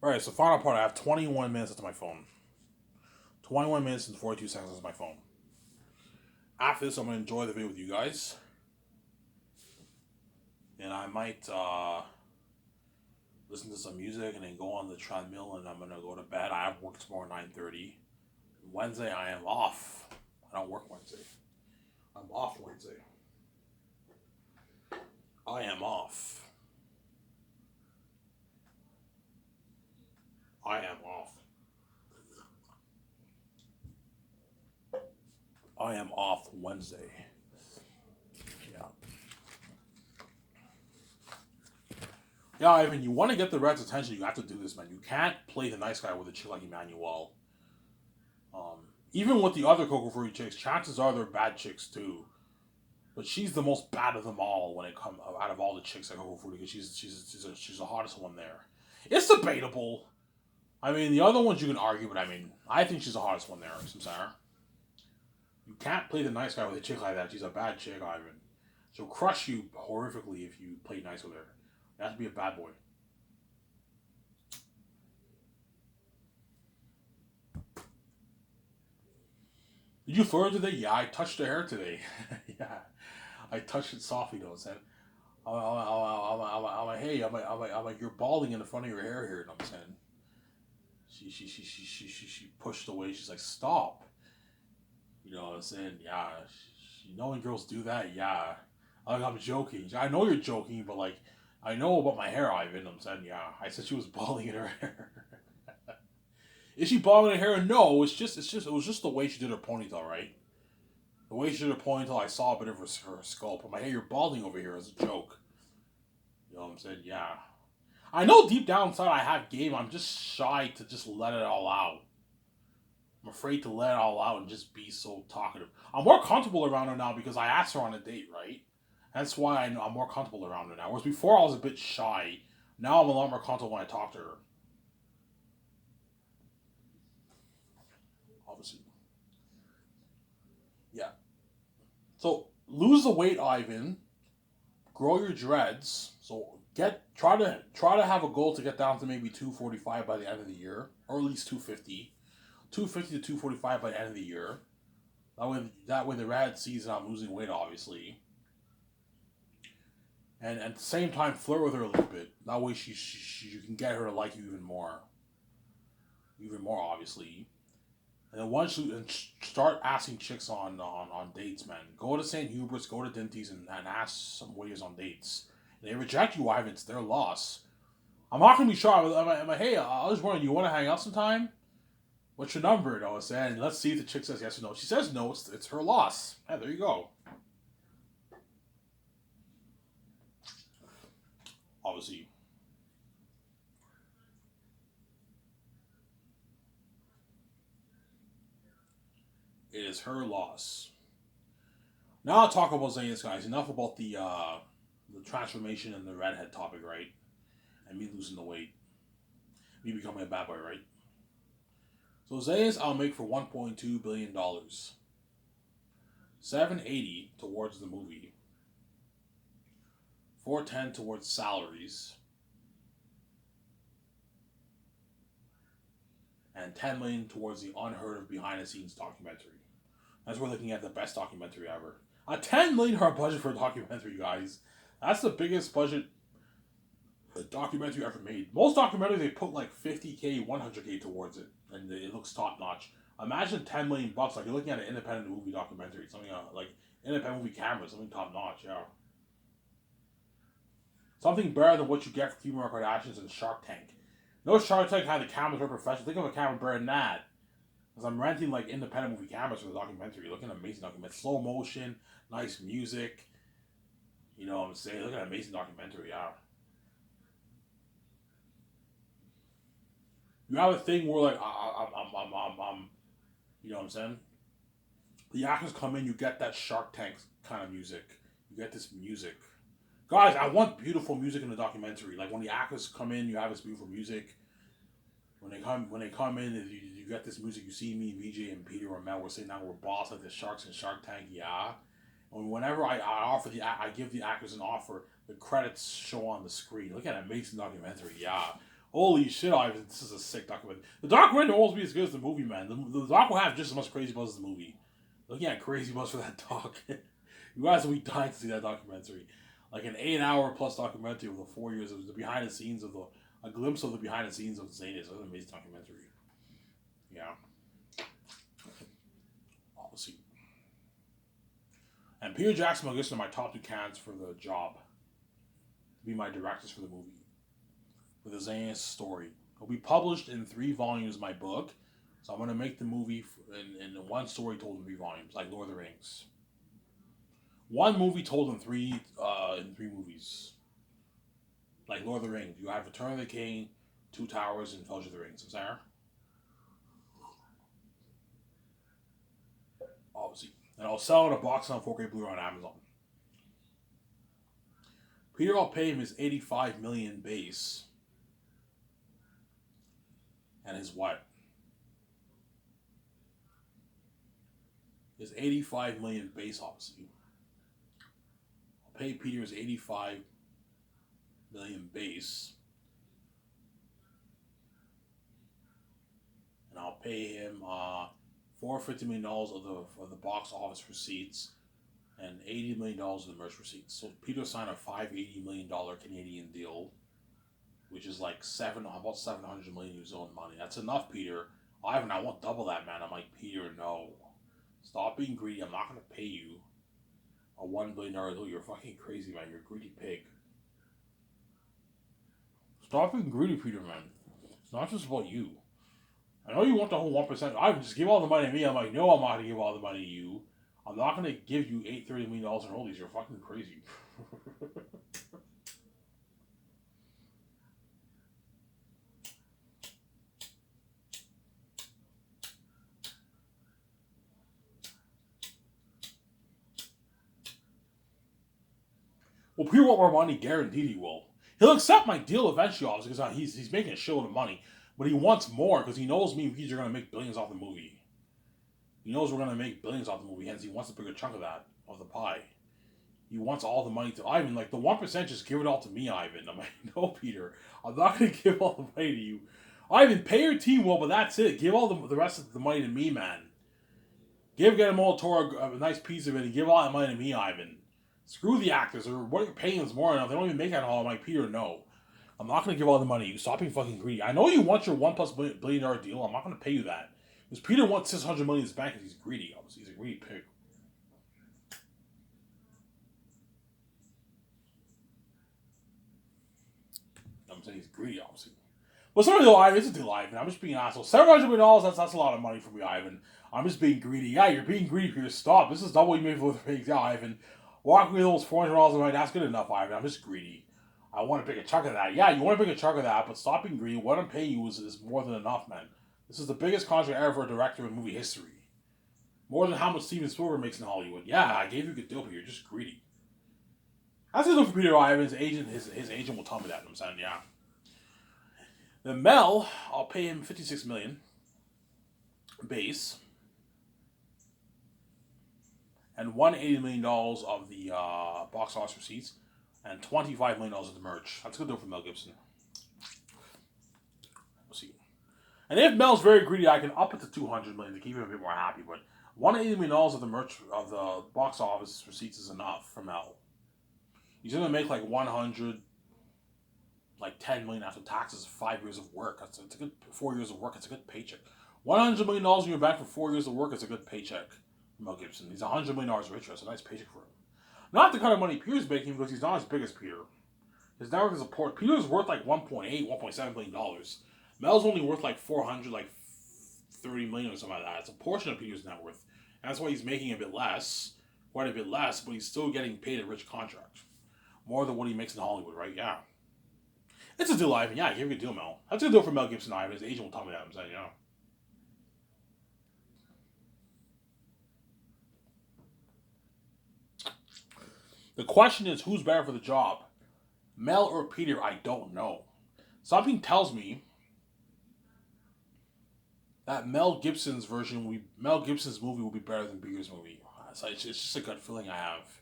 Alright, so final part, I have 21 minutes into my phone. 21 minutes and 42 seconds into my phone. After this, I'm going to enjoy the video with you guys. And I might listen to some music and then go on the treadmill and I'm going to go to bed. I have work tomorrow at 9:30. Wednesday, I am off. I don't work Wednesday. I'm off Wednesday. I am off. I am off. I am off Wednesday. Yeah. Yeah, Ivan, you want to get the Reds' attention, you have to do this, man. You can't play the nice guy with a chick like Emmanuel. Even with the other Coco Fruity chicks, chances are they're bad chicks too. But she's the most bad of them all when it comes out of all the chicks at Coco Fruity because she's the hottest one there. It's debatable. I mean, the other ones you can argue, but I mean, I think she's the hottest one there, Samsara. You can't play the nice guy with a chick like that. She's a bad chick, Ivan. She'll crush you horrifically if you play nice with her. You have to be a bad boy. Did you flirt today? Yeah, I touched her hair today. Yeah, I touched it softly though. Said, I'm like, hey, I'm like, you're balding in the front of your hair here. You know what I'm saying? She pushed away. She's like, stop. You know what I'm saying? Yeah. Knowing girls do that, yeah. I'm joking. I know you're joking, but like, I know about my hair, Ivan. I'm saying, yeah. I said she was balding in her hair. Is she balding in her hair? No. It was just the way she did her ponytail, right? The way she did her ponytail, I saw a bit of her skull. But my hey, you're balding over here as a joke. You know what I'm saying? Yeah. I know deep down inside I have game. I'm just shy to just let it all out. I'm afraid to let it all out and just be so talkative. I'm more comfortable around her now because I asked her on a date, right? That's why I'm more comfortable around her now. Whereas before I was a bit shy. Now I'm a lot more comfortable when I talk to her. Obviously. Yeah. So lose the weight, Ivan. Grow your dreads. So try to have a goal to get down to maybe 245 by the end of the year, or at least 250. 250 to 245 by the end of the year. That way the Rad sees that I'm losing weight, obviously, and at the same time flirt with her a little bit. That way you can get her to like you even more, obviously. And then once you start asking chicks on dates, man, go to St. Hubert's, go to Dinty's, and ask some waiters on dates. And they reject you, Ivan. It's their loss. I'm not gonna be sure. I'm like, hey, I was wondering, you want to hang out sometime? What's your number? And I was saying, let's see if the chick says yes or no. If she says no, it's her loss. Yeah, there you go. Obviously, it is her loss. Now I'll talk about Zayn's guys. Enough about the transformation and the redhead topic, right? And me losing the weight, me becoming a bad boy, right? So Zayn's I'll make for $1.2 billion, 780 towards the movie, 410 towards salaries, and 10 million towards the unheard of behind the scenes documentary. As we're looking at the best documentary ever. A 10 million budget for a documentary, guys. That's the biggest budget a documentary ever made. Most documentaries they put like 50K, 100K towards it, and it looks top notch. Imagine 10 million bucks, like you're looking at an independent movie documentary, something like independent movie camera, something top notch, yeah. Something better than what you get for Kim Kardashians and Shark Tank. No Shark Tank had the cameras very professional. Think of a camera better than that. Because I'm renting like independent movie cameras for the documentary. Looking at an amazing documentary. Slow motion, nice music. You know what I'm saying? Look at an amazing documentary, yeah. You have a thing where like you know what I'm saying? The actors come in, you get that Shark Tank kind of music. You get this music. Guys, I want beautiful music in the documentary. Like when the actors come in, you have this beautiful music. When they come in, you get this music. You see me, VJ, and Peter or Mel. We're sitting down. We're boss like the Sharks and Shark Tank. Yeah. And whenever I offer I give the actors an offer. The credits show on the screen. Look at an amazing documentary. Yeah. Holy shit, Ivan, this is a sick documentary. The documentary will almost be as good as the movie, man. The doc will have just as much crazy buzz as the movie. Looking at crazy buzz for that doc. You guys will be dying to see that documentary. Like an 8-hour plus documentary of the 4 years of the behind the scenes of a glimpse of the behind the scenes of the Zayn. It's an amazing documentary. Yeah. Obviously. And Peter Jackson and Mel Gibson are my top 2 candidates for the job. To be my directors for the movie. For the Zayn story. It'll be published in 3 volumes, my book. So I'm going to make the movie in one story told in 3 volumes, like Lord of the Rings. One movie told in three movies. Like Lord of the Rings. You have Return of the King, Two Towers, and Fellowship of the Rings. Is there? Obviously. And I'll sell it a box on 4K Blu-ray on Amazon. Peter, I'll pay him his $85 million base. And his what? His $85 million base, obviously. I'll pay Peter his $85 million base. And I'll pay him $450 million of the box office receipts and $80 million of the merch receipts. So Peter signed a $580 million Canadian deal, which is like about 700 million New Zealand money. That's enough, Peter. Ivan, I won't double that, man. I'm like, Peter, no. Stop being greedy. I'm not going to pay you a $1 billion deal. You're fucking crazy, man. You're a greedy pig. Stop being greedy, Peter, man. It's not just about you. I know you want the whole 1%. Ivan, just give all the money to me. I'm like, no, I'm not going to give all the money to you. I'm not going to give you $830 million in royalties. You're fucking crazy. Well, Peter won't more money, guaranteed he will. He'll accept my deal eventually, obviously, because he's making a shitload of money. But he wants more, because he knows me and Peter are going to make billions off the movie. He knows we're going to make billions off the movie, hence he wants a bigger chunk of that, of the pie. He wants all the money to Ivan. Like, the 1%, just give it all to me, Ivan. I'm like, no, Peter. I'm not going to give all the money to you. Ivan, pay your team well, but that's it. Give all the rest of the money to me, man. Give Guillermo del Toro a nice piece of it and give all that money to me, Ivan. Screw the actors, or what you're paying is more enough. They don't even make that all. I'm like, Peter, no. I'm not going to give all the money to you. Stop being fucking greedy. I know you want your $1+ billion deal. I'm not going to pay you that. Because Peter wants $600 million in his bank because he's greedy. Obviously, he's a greedy pig. I'm saying he's greedy, obviously. But sorry, though, Ivan, it's a deal, Ivan. I'm just being an asshole. $700 million, that's a lot of money for me, Ivan. I'm just being greedy. Yeah, you're being greedy, Peter. Stop. This is double you made for the pigs. Yeah, Ivan. Walk me those $400 a month. That's good enough, Ivan. I'm just greedy. I want a bigger chunk of that. Yeah, you want a bigger chunk of that, but stop being greedy. What I'm paying you is more than enough, man. This is the biggest contract ever for a director in movie history. More than how much Steven Spielberg makes in Hollywood. Yeah, I gave you a good deal, but you're just greedy. That's good for Peter Ivan. His agent will tell me that. I'm saying, yeah. Then Mel, I'll pay him $56 million base, and $180 million of the box office receipts, and $25 million of the merch. That's a good deal for Mel Gibson. We'll see. And if Mel's very greedy, I can up it to $200 million to keep him a bit more happy. But $180 million of the merch of the box office receipts is enough for Mel. He's gonna make like $10 million after taxes. 5 years of work. It's a good 4 years of work. It's a good paycheck. $100 million in your bank for 4 years of work is a good paycheck for Mel Gibson. He's $100 million richer. It's a nice paycheck for him. Not the kind of money Peter's making because he's not as big as Peter. His network is a port. Peter's worth like $1.7 billion. Mel's only worth like $30 million or something like that. It's a portion of Peter's net worth. And that's why he's making a bit less, quite a bit less, but he's still getting paid a rich contract. More than what he makes in Hollywood, right? Yeah. It's a deal, Ivan. Yeah, I gave you a deal, Mel. That's a good deal for Mel Gibson, Ivan. His agent will tell me that. I'm saying, yeah. The question is, who's better for the job? Mel or Peter? I don't know. Something tells me that Mel Gibson's movie will be better than Peter's movie. It's just a gut feeling I have.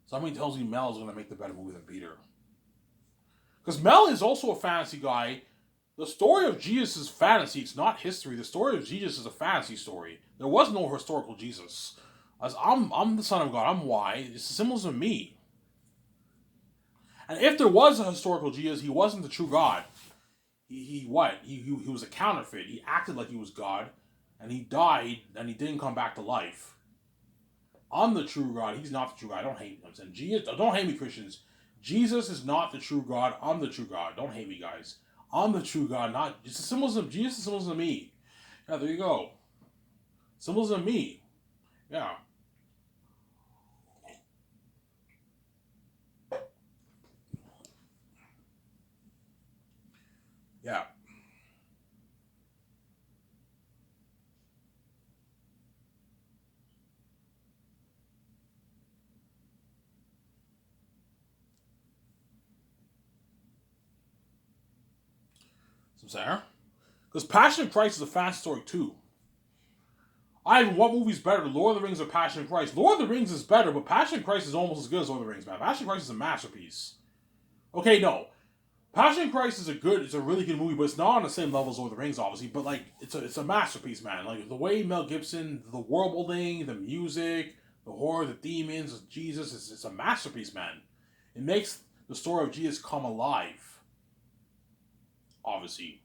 Something tells me Mel is going to make the better movie than Peter. Because Mel is also a fantasy guy, The story of Jesus is fantasy. It's not history. The story of Jesus is a fantasy story. There was no historical Jesus. As I'm the son of God. I'm why. It's the symbols of me. And if there was a historical Jesus, he wasn't the true God. He what? He was a counterfeit. He acted like he was God, and he died, and he didn't come back to life. I'm the true God. He's not the true God. Don't hate me. I'm saying Jesus. Don't hate me, Christians. Jesus is not the true God. I'm the true God. Don't hate me, guys. I'm the true God. Not it's the symbols of Jesus. The symbols of me. Yeah, there you go. Symbols of me. Yeah. Yeah. So I'm saying, because Passion of Christ is a fast story too. What movie's better, Lord of the Rings or Passion of Christ? Lord of the Rings is better, but Passion of Christ is almost as good as Lord of the Rings, man. Passion of Christ is a masterpiece. Okay, no. Passion of Christ it's a really good movie, but it's not on the same level as Lord of the Rings, obviously. But like, it's a masterpiece, man. Like the way Mel Gibson, the world building, the music, the horror, the demons, Jesus, it's a masterpiece, man. It makes the story of Jesus come alive, obviously.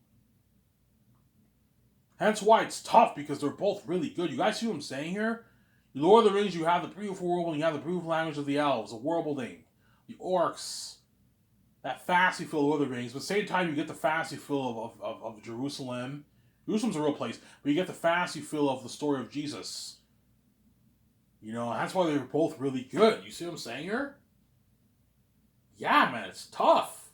Hence why it's tough because they're both really good. You guys see what I'm saying here? Lord of the Rings, you have the beautiful world, and you have the beautiful language of the elves, the world building, the orcs, that fantasy feel of Lord of the Rings, but at the same time you get the fantasy feel of Jerusalem. Jerusalem's a real place, but you get the fantasy feel of the story of Jesus. You know, that's why they're both really good. You see what I'm saying here? Yeah, man, it's tough.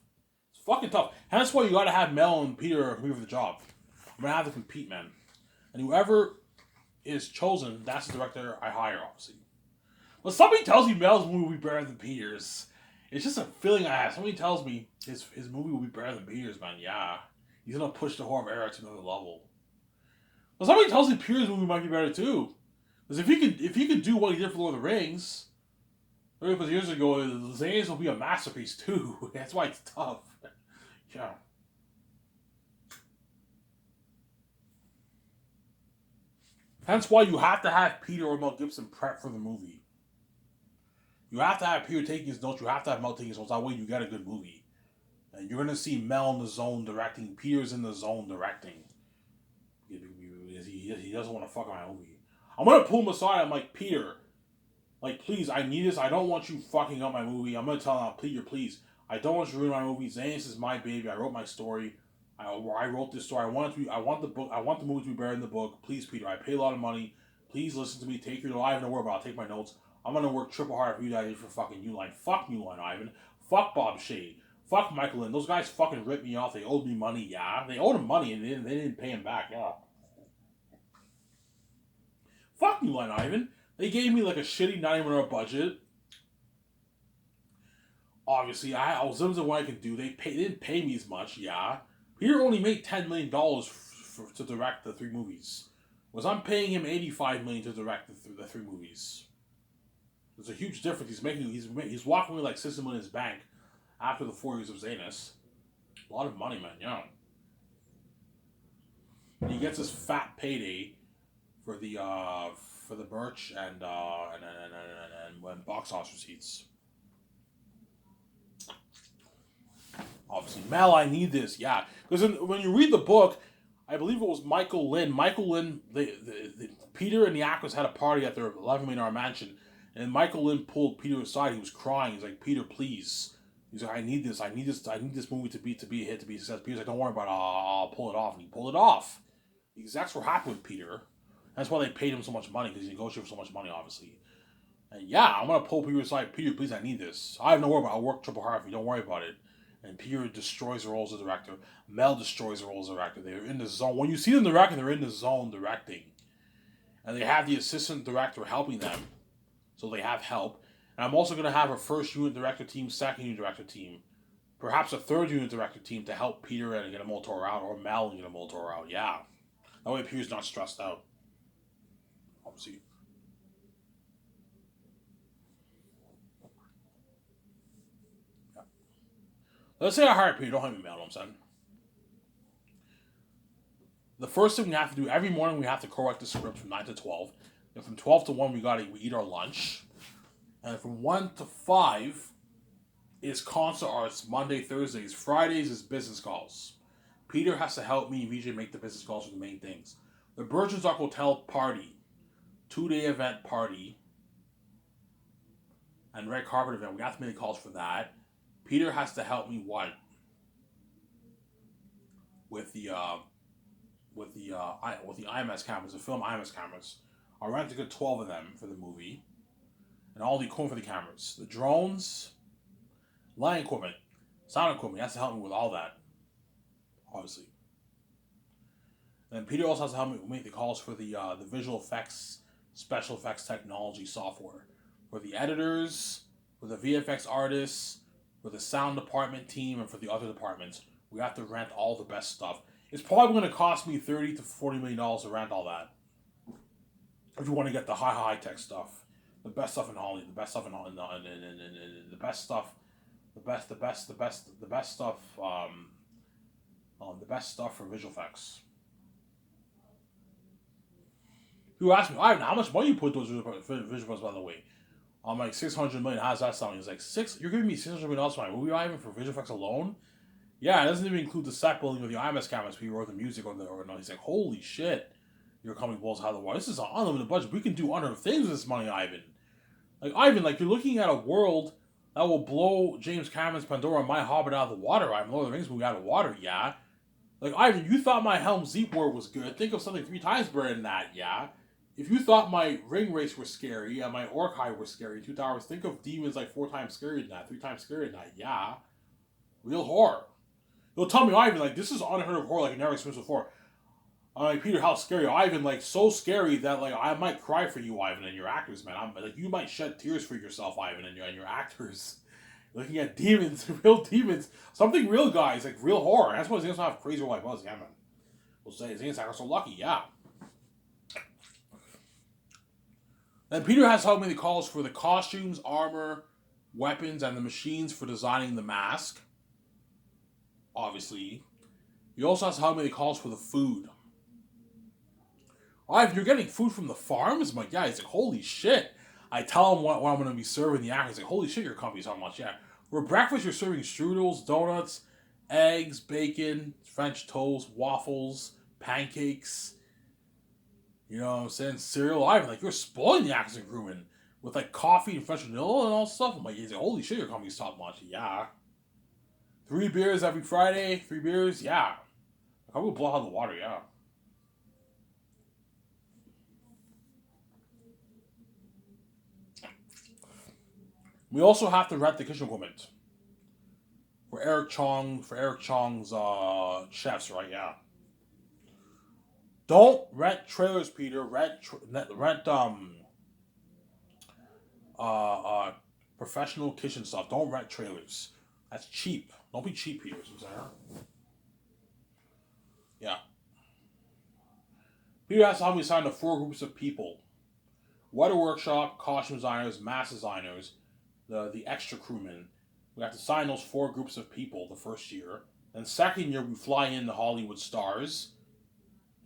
It's fucking tough. And that's why you gotta have Mel and Peter compete for the job. I'm gonna have to compete, man. And whoever is chosen, that's the director I hire, obviously. But somebody tells me Mel's movie will be better than Peter's. It's just a feeling I have. Somebody tells me his movie will be better than Peter's, man. Yeah. He's gonna push the horror era to another level. But somebody tells me Peter's movie might be better too. Because if he could do what he did for Lord of the Rings 30 years ago, Zane's will be a masterpiece too. That's why it's tough. Yeah. Hence why you have to have Peter or Mel Gibson prep for the movie. You have to have Peter taking his notes. You have to have Mel taking his notes. That way you get a good movie. And you're gonna see Mel in the zone directing. Peter's in the zone directing. He doesn't want to fuck my movie. I'm gonna pull him aside. I'm like, Peter, like, please, I need this. I don't want you fucking up my movie. I'm gonna tell him, Peter, please, I don't want you to ruin my movie. Zanus is my baby. I wrote my story. I wrote this story. I want it to be. I want the book. I want the movie to be better in the book. Please, Peter, I pay a lot of money. Please listen to me. Take your. I have no word about. I'll take my notes. I'm gonna work triple hard for you guys for fucking New Line. Fuck New Line, Ivan. Fuck Bob Shade. Fuck Michael Lynn. Those guys fucking ripped me off. They owed me money. Yeah, they owed him money and they didn't pay him back. Yeah. Fuck New Line, Ivan. They gave me like a shitty $90 budget. Obviously, I was limited what I could do. They didn't pay me as much. Yeah. Peter only made $10 million to direct the three movies. Was I'm paying him $85 million to direct the three movies. There's a huge difference. He's walking away like system in his bank after the 4 years of Zanus. A lot of money, man. Yeah. And he gets his fat payday for the merch and box office receipts. Obviously, Mel, I need this. Yeah, because when you read the book, I believe it was Michael Lynn. Michael Lynn, Peter and the actors had a party at their $11 million mansion, and Michael Lynn pulled Peter aside. He was crying. He's like, Peter, please. He's like, I need this. I need this. I need this movie to be a hit, to be a success. Peter's like, don't worry about it. I'll pull it off, and he pulled it off. The execs were happy with Peter. That's why they paid him so much money, because he negotiated for so much money, obviously. And yeah, I'm gonna pull Peter aside. Peter, please, I need this. I have no worry about it. I'll work triple hard for you. Don't worry about it. And Peter destroys the role as a director. Mel destroys the role as a director. They're in the zone. When you see them directing, they're in the zone directing. And they have the assistant director helping them. So they have help. And I'm also going to have a first unit director team, second unit director team. Perhaps a third unit director team to help Peter and get a Moltor out, or Mel and get a Moltor out. Yeah. That way Peter's not stressed out. Obviously. Yeah. Let's say I hire Peter. Don't hire me, Mel. I'm saying. The first thing we have to do every morning, we have to correct the script from 9 to 12. And from 12 to 1, we eat our lunch. And from 1 to 5 is concert arts, Monday, Thursdays. Fridays is business calls. Peter has to help me and VJ make the business calls for the main things. The Burgeons Rock Hotel party, 2-day event party, and red carpet event. We have to make the calls for that. Peter has to help me with the IMS cameras, the film IMS cameras. I rent a good 12 of them for the movie, and all the equipment for the cameras, the drones, lighting equipment, sound equipment. He has to help me with all that, obviously. And Peter also has to help me make the calls for the visual effects, special effects technology software, for the editors, for the VFX artists, for the sound department team, and for the other departments. We have to rent all the best stuff. It's probably going to cost me $30 to $40 million to rent all that. If you want to get the high tech stuff, the best stuff in Hollywood, the best stuff in Hollywood, and the best stuff, the best stuff, the best stuff for visual effects. People ask me, Ivan, how much money you put towards visual effects, by the way? I'm like, $600 million. How's that sound? He's like, you're giving me $600 million for my movie, Ivan, for visual effects alone? Yeah, it doesn't even include the set building of the IMAX cameras. People wrote the music or no. He's like, holy shit, your company blows out of the water. This is an unlimited budget. We can do unheard things with this money, Ivan. Like, Ivan, like, you're looking at a world that will blow James Cameron's Pandora and My Hobbit out of the water, Ivan. Lord of the Rings movie out of the water, yeah. Like, Ivan, you thought my Helm's Deep word was good. Think of something 3 times better than that, yeah. If you thought my Ring Race was scary and my Orkai were scary, 2 Towers, think of Demons like 4 times scarier than that, 3 times scarier than that, yeah. Real horror. You'll tell me, Ivan, like, this is unheard of horror, like, I never experienced before. I'm like, Peter, how scary? Ivan, like, so scary that, like, I might cry for you, Ivan, and your actors, man. I'm like, you might shed tears for yourself, Ivan, and your actors. Looking at demons, real demons. Something real, guys, like, real horror. That's why Zane's not have crazy like us, yeah, man. We'll say Zane's like, so lucky, yeah. Then Peter has helped me the calls for the costumes, armor, weapons, and the machines for designing the mask. Obviously. He also has to help me the calls for the food. If you're getting food from the farms, I'm like, yeah. He's like, holy shit. I tell him what I'm going to be serving the actors. He's like, holy shit, your company's how much? Yeah. For breakfast, you're serving strudels, donuts, eggs, bacon, French toast, waffles, pancakes. You know what I'm saying? Cereal. Ivan, like, you're spoiling the actors and crewmen with, like, coffee and French vanilla and all stuff. I'm like, he's like, holy shit, your company's top notch. Yeah. 3 beers every Friday. 3 beers. Yeah. I will blow out the water. Yeah. We also have to rent the kitchen equipment for Eric Chong's chefs, right? Yeah. Don't rent trailers, Peter. Rent professional kitchen stuff. Don't rent trailers. That's cheap. Don't be cheap, Peter. Yeah. Peter has to help me assign the 4 groups of people: weather workshop, costume designers, mask designers, the extra crewmen. We have to sign those 4 groups of people the first year. Then second year, we fly in the Hollywood stars.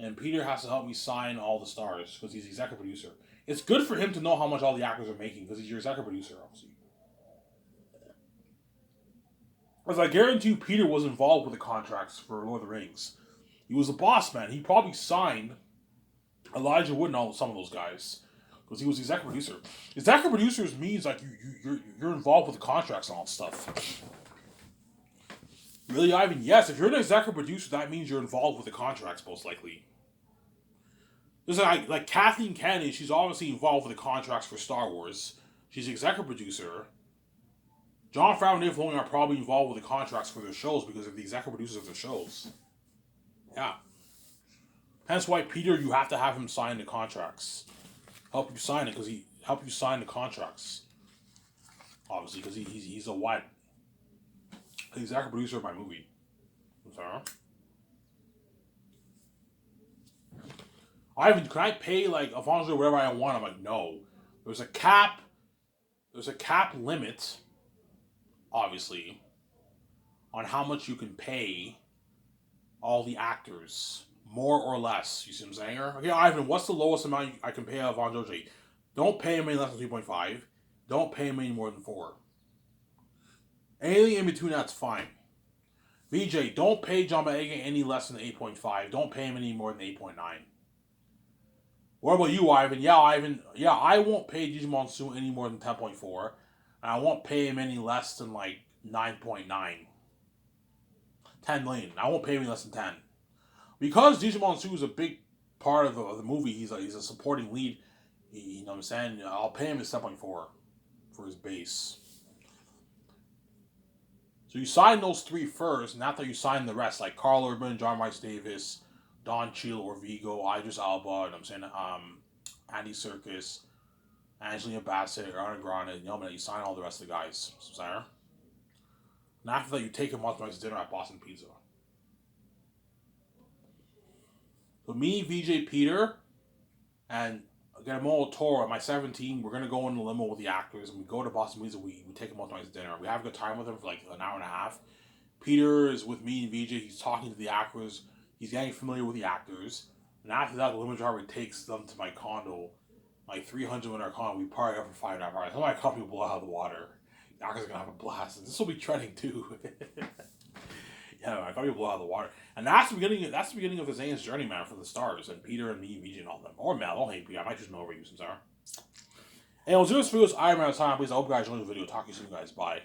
And Peter has to help me sign all the stars because he's the executive producer. It's good for him to know how much all the actors are making because he's your executive producer, obviously. Because I guarantee you, Peter was involved with the contracts for Lord of the Rings. He was the boss man. He probably signed Elijah Wood and all some of those guys because he was the executive producer. Executive producers means like you're involved with the contracts and all that stuff. Really, Ivan? Yes. If you're an executive producer, that means you're involved with the contracts, most likely. There's like Kathleen Kennedy. She's obviously involved with the contracts for Star Wars. She's the executive producer. Jon Favreau and Dave Filoni are probably involved with the contracts for their shows because they're the executive producers of their shows. Yeah. Hence why, Peter, you have to have him sign the contracts. Help you sign it because he help you sign the contracts. Obviously, because he's a what? He's the executive producer of my movie. I'm sorry. Can I pay like Alfonso whatever I want? I'm like, no. There's a cap limit, obviously, on how much you can pay all the actors more or less. You see what I'm saying? Okay, Ivan, what's the lowest amount I can pay Von Joji? Don't pay him any less than 3.5. Don't pay him any more than 4. Anything in between that's fine. VJ, don't pay John Boyega any less than 8.5. Don't pay him any more than 8.9. What about you, Ivan? Yeah, Ivan. Yeah, I won't pay Gigi Monsoon any more than 10.4. And I won't pay him any less than like 9.9. 10 million. I won't pay him any less than 10. Because Gigi Monsoon is a big part of the movie, he's a supporting lead. You know what I'm saying? I'll pay him his 7.4 for his base. So you sign those 3 first, and after you sign the rest, like Carl Urban, John Rice Davis, Don Cheadle or Vigo, Idris Elba, you know what I'm saying, Andy Serkis, Angelina Bassett, Ariana Grande, you know, you sign all the rest of the guys. So, and after that, you take him out to dinner at Boston Pizza. So me, VJ, Peter, and Guillermo Toro at my 17, we're going to go in the limo with the actors, and we go to Boston Pizza, we take them out to dinner. We have a good time with them for like an hour and a half. Peter is with me and VJ, he's talking to the actors, he's getting familiar with the actors, and after that, the limo driver takes them to my condo, my 300 in our condo. We party up for 5.5 hours. I can't people blow out of the water. The actors are going to have a blast, and this will be trending too. Yeah, I can't people blow out of the water. And that's the beginning of the Zane's journey, man, for the stars, and Peter and me, VJ, and all of them. Or Mel, don't hate Peter, I might just Mel over you, Sarah. And we'll do this for this Iron Man time, please. I hope you guys enjoyed the video. Talk to you soon, guys. Bye.